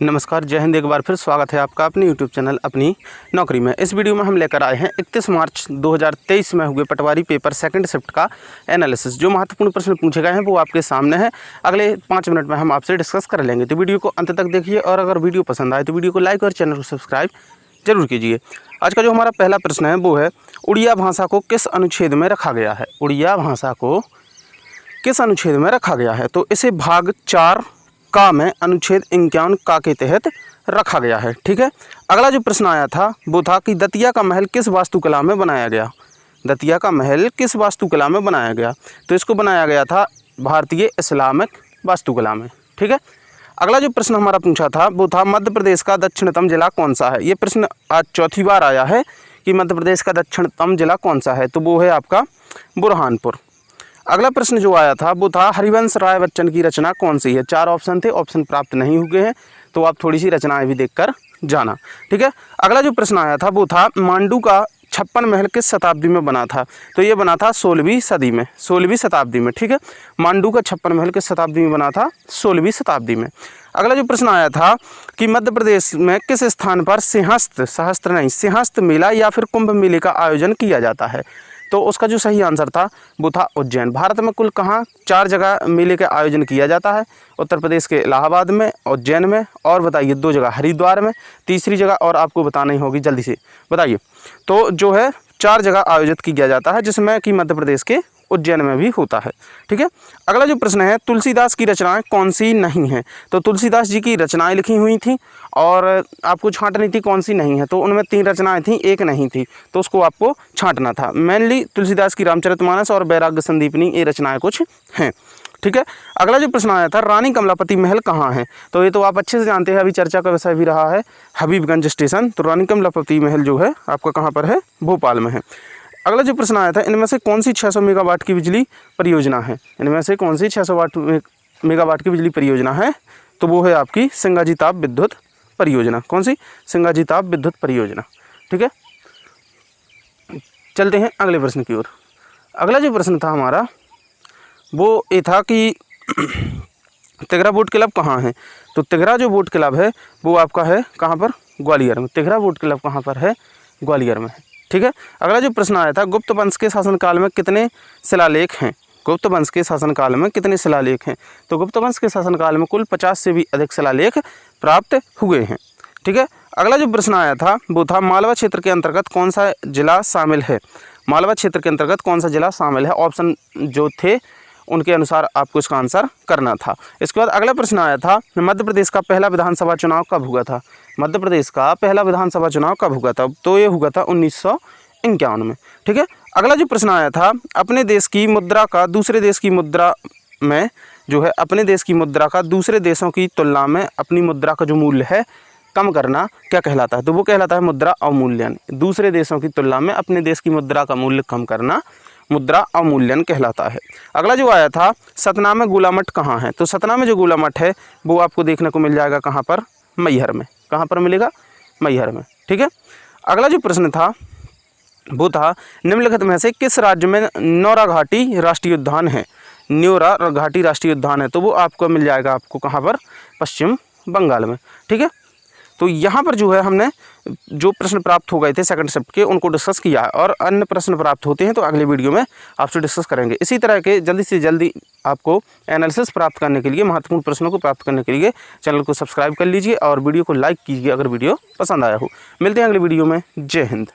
नमस्कार, जय हिंद। एक बार फिर स्वागत है आपका अपने YouTube चैनल अपनी नौकरी में। इस वीडियो में हम लेकर आए हैं 31 मार्च 2023 में हुए पटवारी पेपर सेकंड शिफ्ट का एनालिसिस। जो महत्वपूर्ण प्रश्न पूछे गए हैं वो आपके सामने है। अगले 5 मिनट में हम आपसे डिस्कस कर लेंगे, तो वीडियो को अंत तक देखिए और अगर वीडियो पसंद आए तो वीडियो को लाइक और चैनल को सब्सक्राइब जरूर कीजिए। आज का जो हमारा पहला प्रश्न है वो है, उड़िया भाषा को किस अनुच्छेद में रखा गया है? उड़िया भाषा को किस अनुच्छेद में रखा गया है? तो इसे भाग 4 का में अनुच्छेद 51 का के तहत रखा गया है। ठीक है। अगला जो प्रश्न आया था वो था कि दतिया का महल किस वास्तुकला में बनाया गया? दतिया का महल किस वास्तुकला में बनाया गया? तो इसको बनाया गया था भारतीय इस्लामिक वास्तुकला में। ठीक है। अगला जो प्रश्न हमारा पूछा था वो था, मध्य प्रदेश का दक्षिणतम जिला कौन सा है? ये प्रश्न आज चौथी बार आया है कि मध्य प्रदेश का दक्षिणतम जिला कौन सा है, तो वो है आपका बुरहानपुर। अगला प्रश्न जो आया था वो था, हरिवंश राय बच्चन की रचना कौन सी है? 4 ऑप्शन थे, ऑप्शन प्राप्त नहीं हुए हैं, तो आप थोड़ी सी रचनाएं भी देखकर जाना। ठीक है। अगला जो प्रश्न आया था वो था, मांडू का 56 महल किस शताब्दी में बना था? तो ये बना था 16वीं सदी में, 16वीं शताब्दी में। ठीक है। मांडू का 56 महल किस शताब्दी में बना था? 16वीं शताब्दी में। अगला जो प्रश्न आया था कि मध्य प्रदेश में किस स्थान पर सिंहस्थ मेला या फिर कुंभ मेले का आयोजन किया जाता है? तो उसका जो सही आंसर था वो था उज्जैन। भारत में कुल कहाँ 4 जगह मेले का आयोजन किया जाता है? उत्तर प्रदेश के इलाहाबाद में, उज्जैन में, और बताइए 2 जगह हरिद्वार में, तीसरी जगह और आपको बताना ही होगी, जल्दी से बताइए। तो जो है 4 जगह आयोजित किया जाता है, जिसमें कि मध्य प्रदेश के उज्जैन में भी होता है। ठीक है। अगला जो प्रश्न है, तुलसीदास की रचनाएं कौन सी नहीं हैं? तो तुलसीदास जी की रचनाएं लिखी हुई थी और आपको छांटनी थी कौन सी नहीं है। तो उनमें 3 रचनाएं थी, एक नहीं थी, तो उसको आपको छांटना था। मेनली तुलसीदास की रामचरितमानस और वैराग्य संदीपनी, ये रचनाएं कुछ हैं। ठीक है। अगला जो प्रश्न आया था, रानी कमलापति महल कहाँ है? तो ये तो आप अच्छे से जानते हैं, अभी चर्चा का विषय भी रहा है हबीबगंज स्टेशन। तो रानी कमलापति महल जो है आपका कहाँ पर है? भोपाल में है। अगला जो प्रश्न आया था, इनमें से कौन सी 600 मेगावाट की बिजली परियोजना है? इनमें से कौन सी 600 मेगावाट की बिजली परियोजना है? तो वो है आपकी सिंगाजी ताप विद्युत परियोजना। कौन सी? सिंगाजी ताप विद्युत परियोजना। ठीक है। चलते हैं अगले प्रश्न की ओर। अगला जो प्रश्न था हमारा वो ये था कि तिघरा बोट क्लब कहाँ है? तो तिघरा जो बोट क्लब है वो आपका है कहाँ पर? ग्वालियर में। तिघरा बोट क्लब कहाँ पर है? ग्वालियर में है। ठीक है। अगला जो प्रश्न आया था, गुप्त वंश के शासनकाल में कितने शिलालेख हैं? गुप्त वंश के शासनकाल में कितने शिलालेख हैं? तो गुप्त वंश के शासनकाल में कुल 50 से भी अधिक शिलालेख प्राप्त हुए हैं। ठीक है। अगला जो प्रश्न आया था वो था, मालवा क्षेत्र के अंतर्गत कौन सा जिला शामिल है? मालवा क्षेत्र के अंतर्गत कौन सा जिला शामिल है? ऑप्शन जो थे उनके अनुसार आपको इसका आंसर करना था। इसके बाद अगला प्रश्न आया था, मध्य प्रदेश का पहला विधानसभा चुनाव कब हुआ था? मध्य प्रदेश का पहला विधानसभा चुनाव कब हुआ था? तो ये हुआ था 1951 में। ठीक है। अगला जो प्रश्न आया था, अपने देश की मुद्रा का दूसरे देश की मुद्रा में जो है, अपने देश की मुद्रा का दूसरे देशों की तुलना में अपनी मुद्रा का जो मूल्य है कम करना क्या कहलाता है? तो वो कहलाता है मुद्रा अवमूल्यन। दूसरे देशों की तुलना में अपने देश की मुद्रा का मूल्य कम करना मुद्रा अवमूल्यन कहलाता है। अगला जो आया था, सतना में गोला मठ कहाँ है? तो सतना में जो गोला मठ है वो आपको देखने को मिल जाएगा कहाँ पर? मैहर में। कहाँ पर मिलेगा? मैहर में। ठीक है। अगला जो प्रश्न था वो था, निम्नलिखित में से किस राज्य में नौरा घाटी राष्ट्रीय उद्यान है? न्योरा घाटी राष्ट्रीय उद्यान है, तो वो आपको मिल जाएगा आपको कहाँ पर? पश्चिम बंगाल में। ठीक है। तो यहाँ पर जो है हमने जो प्रश्न प्राप्त हो गए थे सेकंड शिफ्ट के उनको डिस्कस किया है, और अन्य प्रश्न प्राप्त होते हैं तो अगले वीडियो में आपसे डिस्कस करेंगे। इसी तरह के जल्दी से जल्दी आपको एनालिसिस प्राप्त करने के लिए, महत्वपूर्ण प्रश्नों को प्राप्त करने के लिए चैनल को सब्सक्राइब कर लीजिए और वीडियो को लाइक कीजिए अगर वीडियो पसंद आया हो। मिलते हैं अगले वीडियो में। जय हिंद।